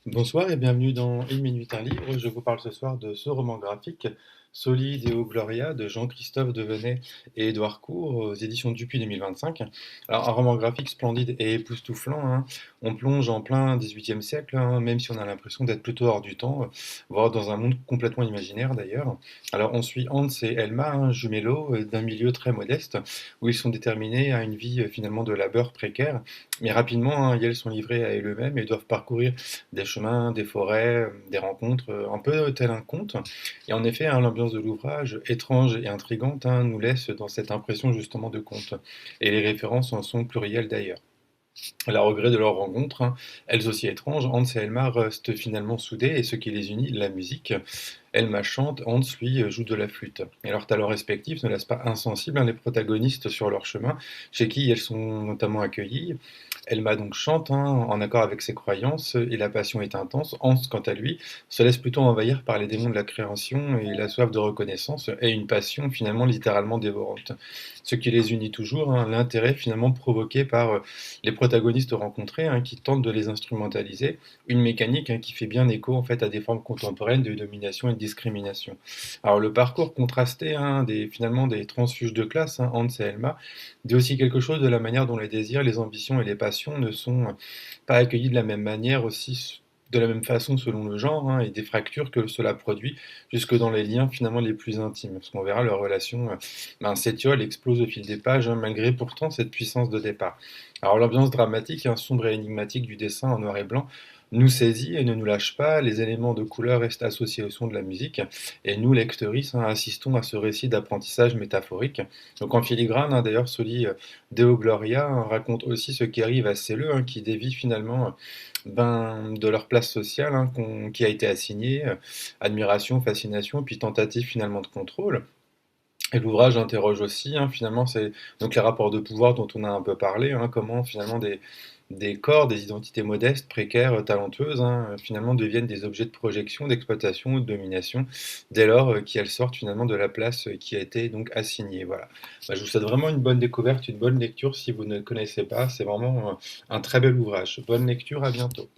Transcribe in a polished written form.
Bonsoir et bienvenue dans Une minute un livre. Je vous parle ce soir de ce roman graphique, Soli Deo Gloria, de Jean-Christophe Devenet et Édouard Court, aux éditions Dupuis 2025. Alors, un roman graphique splendide et époustouflant, hein. On plonge en plein XVIIIe siècle, hein, même si on a l'impression d'être plutôt hors du temps, voire dans un monde complètement imaginaire d'ailleurs. Alors, on suit Hans et Elma, jumelos d'un milieu très modeste, où ils sont déterminés à une vie finalement de labeur précaire. Mais rapidement, hein, ils sont livrés à eux-mêmes et doivent parcourir des chemins, des forêts, des rencontres, un peu tel un conte. Et en effet, hein, l'ambiance de l'ouvrage, étrange et intrigante, hein, nous laisse dans cette impression justement de conte. Et les références en sont plurielles d'ailleurs. À la regret de leur rencontre, hein, elles aussi étranges, Hans et Elmar restent finalement soudés et ce qui les unit, la musique. Elma chante, Hans lui joue de la flûte. Et leurs talents respectifs ne laissent pas insensibles, hein, les protagonistes sur leur chemin, chez qui elles sont notamment accueillies. Elma donc chante, hein, en accord avec ses croyances et la passion est intense. Hans, quant à lui, se laisse plutôt envahir par les démons de la création et la soif de reconnaissance et une passion finalement littéralement dévorante. Ce qui les unit toujours, hein, l'intérêt finalement provoqué par les protagonistes rencontrés, hein, qui tentent de les instrumentaliser, une mécanique, hein, qui fait bien écho en fait à des formes contemporaines de domination et de discrimination. Alors le parcours contrasté, hein, finalement des transfuges de classe, hein, Hans et Elma, dit aussi quelque chose de la manière dont les désirs, les ambitions et les passions ne sont pas accueillis de la même manière aussi, de la même façon selon le genre, hein, et des fractures que cela produit jusque dans les liens finalement les plus intimes. Parce qu'on verra leur relation s'étiole, explose au fil des pages, hein, malgré pourtant cette puissance de départ. Alors l'ambiance dramatique, hein, sombre et énigmatique du dessin en noir et blanc nous saisit et ne nous lâche pas, les éléments de couleur restent associés au son de la musique, et nous, lecteuristes, hein, assistons à ce récit d'apprentissage métaphorique. Donc en filigrane, hein, d'ailleurs, Soli Deo Gloria, hein, raconte aussi ce qui arrive à ces leux, hein, qui dévient finalement de leur place sociale, hein, qui a été assignée, admiration, fascination, puis tentative finalement de contrôle. Et l'ouvrage interroge aussi, hein, finalement, c'est donc les rapports de pouvoir dont on a un peu parlé, hein, comment finalement des corps, des identités modestes, précaires, talentueuses, hein, finalement deviennent des objets de projection, d'exploitation ou de domination, dès lors qu'elles sortent finalement de la place qui a été donc assignée. Voilà. Bah, je vous souhaite vraiment une bonne découverte, une bonne lecture si vous ne connaissez pas. C'est vraiment un très bel ouvrage. Bonne lecture, à bientôt.